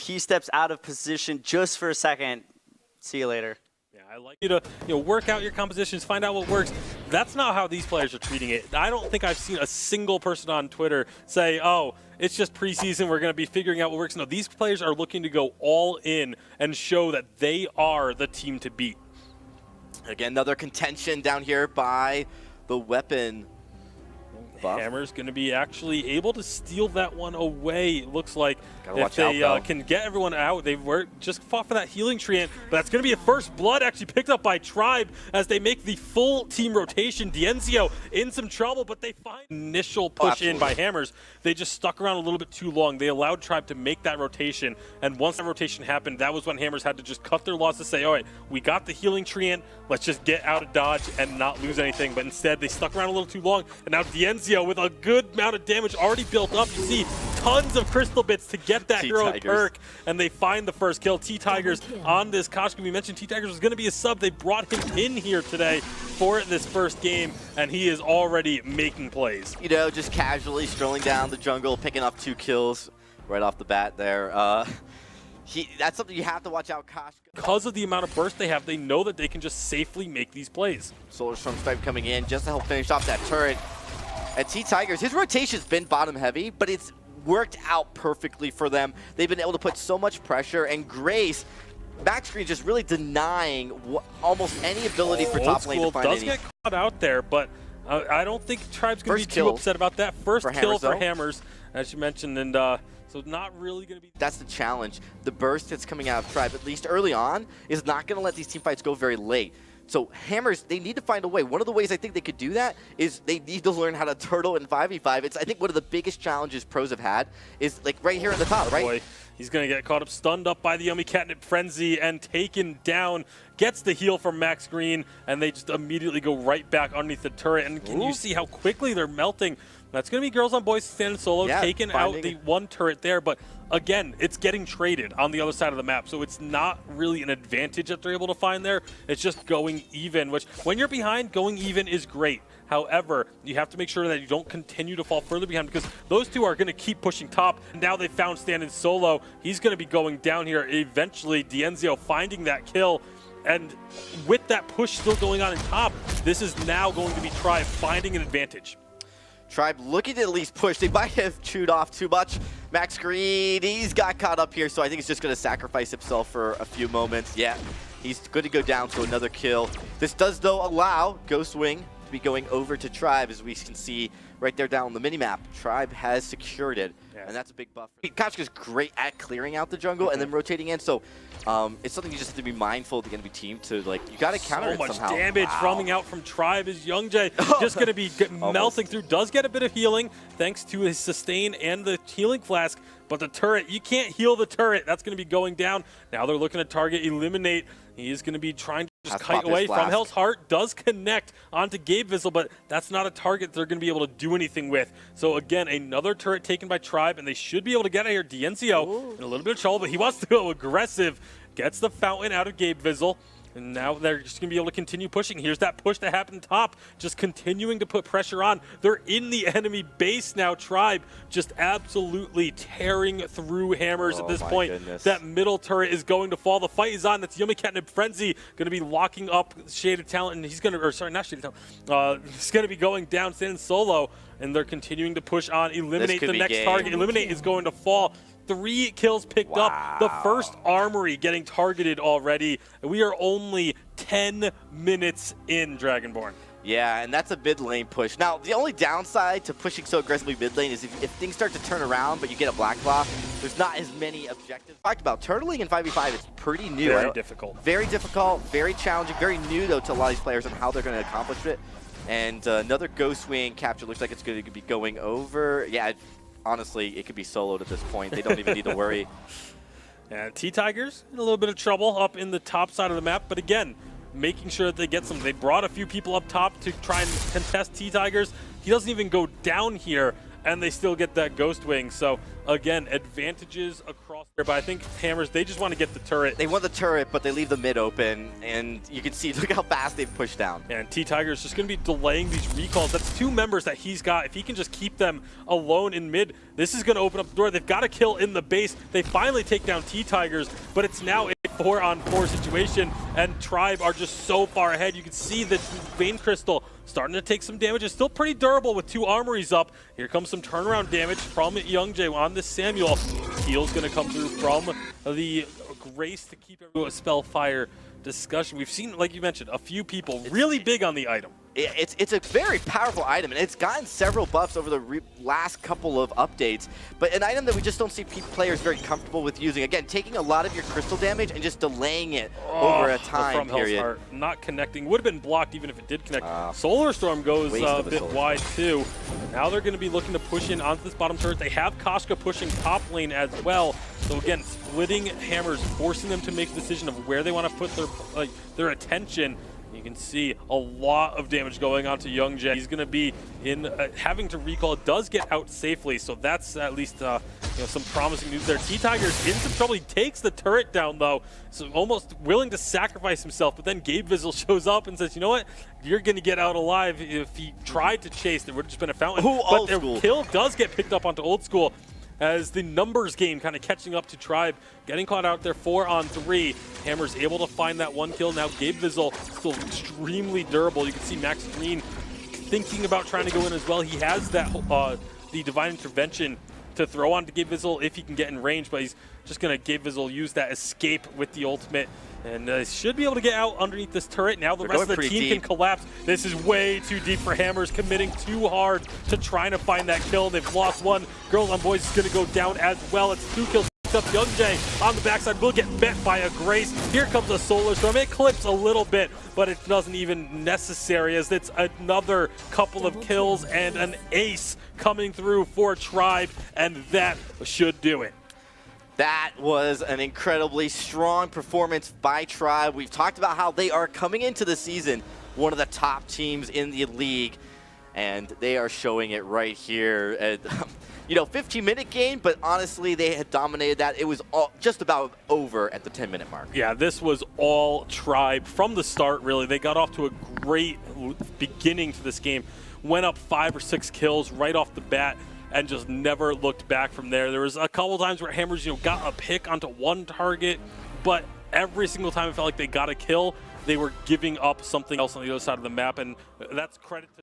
he steps out of position just for a second. See you later. Yeah, I like you to work out your compositions, find out what works. That's not how these players are treating it. I don't think I've seen a single person on Twitter say, oh, it's just preseason, we're going to be figuring out what works. No, these players are looking to go all in and show that they are the team to beat. Again, another contention down here by the weapon buff. Hammer's going to be actually able to steal that one away, it looks like. Gotta if they can get everyone out. They were just fought for that healing treant, but that's going to be a first blood actually picked up by Tribe as they make the full team rotation. Dienzio in some trouble, but they find initial push in by Hammers. They just stuck around a little bit too long. They allowed Tribe to make that rotation, and once that rotation happened, that was when Hammers had to just cut their losses, say, all right, we got the healing treant, let's just get out of dodge and not lose anything. But instead, they stuck around a little too long, and now Dienzio with a good amount of damage already built up. You see tons of crystal bits to get that heroic perk, and they find the first kill. T-Tigers on this Koshka. We mentioned T-Tigers was going to be a sub. They brought him in here today for this first game, and he is already making plays. You know, just casually strolling down the jungle, picking up 2 kills right off the bat there. That's something you have to watch out, Koshka. Because of the amount of burst they have, they know that they can just safely make these plays. Solar Storm Stripe coming in just to help finish off that turret. At T-Tigers, his rotation's been bottom heavy, but it's worked out perfectly for them. They've been able to put so much pressure, and Grace, back screen just really denying almost any ability for top lane to find does get caught out there, but I don't think Tribe's going to be too upset about that. First kill for Hammers, as you mentioned, and so not really going to be... That's the challenge. The burst that's coming out of Tribe, at least early on, is not going to let these team fights go very late. So Hammers, they need to find a way. One of the ways I think they could do that is they need to learn how to turtle in 5v5. It's, I think, one of the biggest challenges pros have had is like right here at the top, right? Boy, he's going to get caught up, stunned up by the Yummy Catnip Frenzy and taken down. Gets the heal from Max Green, and they just immediately go right back underneath the turret. And can you see how quickly they're melting? That's going to be Girls on Boys standing solo, taking out the one turret there. But again, it's getting traded on the other side of the map. So it's not really an advantage that they're able to find there. It's just going even, which when you're behind, going even is great. However, you have to make sure that you don't continue to fall further behind because those two are going to keep pushing top. Now they found standing solo. He's going to be going down here. Eventually, Dienzio finding that kill. And with that push still going on in top, this is now going to be Tribe finding an advantage. Tribe looking to at least push. They might have chewed off too much. Max Green, he's got caught up here, so I think he's just going to sacrifice himself for a few moments. Yeah, he's going to go down to another kill. This does, though, allow Ghostwing to be going over to Tribe, as we can see right there down on the minimap. Tribe has secured it, and that's a big buff. Koshka's great at clearing out the jungle and then rotating in, so it's something you just have to be mindful of the enemy team to, like, you got to counter it somehow. So much damage roaming out from Tribe is Young Jay just going to be melting through. Does get a bit of healing thanks to his sustain and the healing flask, but the turret, you can't heal the turret. That's going to be going down. Now they're looking to target Eliminate. He is going to be trying to just kite away from Hell's Heart. Does connect onto Gabe Vizzle, but that's not a target they're going to be able to do anything with. So again, another turret taken by Tribe, and they should be able to get out here. Dienzio in a little bit of trouble, but he wants to go aggressive. Gets the fountain out of Gabe Vizzle. And now they're just going to be able to continue pushing. Here's that push that happened top, just continuing to put pressure on. They're in the enemy base now. Tribe just absolutely tearing through Hammers at this point. Goodness. That middle turret is going to fall. The fight is on. That's Yummy Catnip Frenzy going to be locking up Shaded Talent, and he's going to, or sorry, not Shaded Talent. He's going to be going down, standing solo, and they're continuing to push on. Eliminate the next target. Eliminate is going to fall. 3 kills picked up. The first armory getting targeted already. We are only 10 minutes in Dragonborn. Yeah, and that's a mid lane push. Now, the only downside to pushing so aggressively mid lane is if things start to turn around, but you get a black claw, there's not as many objectives. Talked about turtling in 5v5, it's pretty new. Very difficult. Very difficult, very challenging, very new, though, to a lot of these players on how they're going to accomplish it. And another Ghostwing capture looks like it's going to be going over. Yeah, honestly, it could be soloed at this point. They don't even need to worry. And T-Tigers in a little bit of trouble up in the top side of the map, but again, making sure that they get some. They brought a few people up top to try and contest T-Tigers. He doesn't even go down here and they still get that Ghost Wing. So again, advantages across there, but I think Hammers, they just want to get the turret. They want the turret, but they leave the mid open, and you can see, look how fast they've pushed down. And T-Tiger's just going to be delaying these recalls. That's 2 members that he's got. If he can just keep them alone in mid, this is going to open up the door. They've got a kill in the base. They finally take down T-Tigers, but it's now a 4-on-4 situation, and Tribe are just so far ahead. You can see that Vein Crystal starting to take some damage. It's still pretty durable with 2 armories up. Here comes some turnaround damage from Young Jay on this Samuel. Heal's going to come through from the Grace to keep everyone a Spellfire discussion. We've seen, like you mentioned, a few people really big on the item. It's a very powerful item, and it's gotten several buffs over the last couple of updates, but an item that we just don't see players very comfortable with using. Again, taking a lot of your crystal damage and just delaying it over a time period. Heart, not connecting. Would have been blocked even if it did connect. Solar Storm goes a bit wide too. Now they're going to be looking to push in onto this bottom turret. They have Koshka pushing top lane as well. So again, splitting Hammers, forcing them to make a decision of where they want to put their attention. You can see a lot of damage going on to Young Jay. He's going to be in having to recall. Does get out safely, so that's at least some promising news there. T-Tiger's in some trouble. He takes the turret down though, so almost willing to sacrifice himself. But then Gabe Vizzle shows up and says, "You know what? You're going to get out alive." If he tried to chase, there would have just been a fountain. But their kill does get picked up onto Old School, as the numbers game kind of catching up to Tribe, getting caught out there 4-on-3. Hammer's able to find that 1 kill. Now Gabe Vizzle still extremely durable. You can see Max Green thinking about trying to go in as well. He has that the Divine Intervention to throw on to Gabe Vizzle if he can get in range, but he's just going to Gabe Vizzle use that escape with the ultimate. And should be able to get out underneath this turret. Now the rest of the team can collapse. This is way too deep for Hammers, committing too hard to trying to find that kill. They've lost 1. Girls on Boys is going to go down as well. It's 2 kills. Up Young Jay on the backside will get met by a Grace. Here comes a Solar Storm. It clips a little bit, but it doesn't even necessary, as it's another couple of kills and an ace coming through for Tribe, and that should do it. That was an incredibly strong performance by Tribe. We've talked about how they are coming into the season one of the top teams in the league, and they are showing it right here. 15-minute game, but honestly, they had dominated that. It was just about over at the 10-minute mark. Yeah, this was all Tribe from the start, really. They got off to a great beginning to this game. Went up 5 or 6 kills right off the bat, and just never looked back from there. There was a couple times where Hammers, got a pick onto 1 target, but every single time it felt like they got a kill, they were giving up something else on the other side of the map, and that's credit to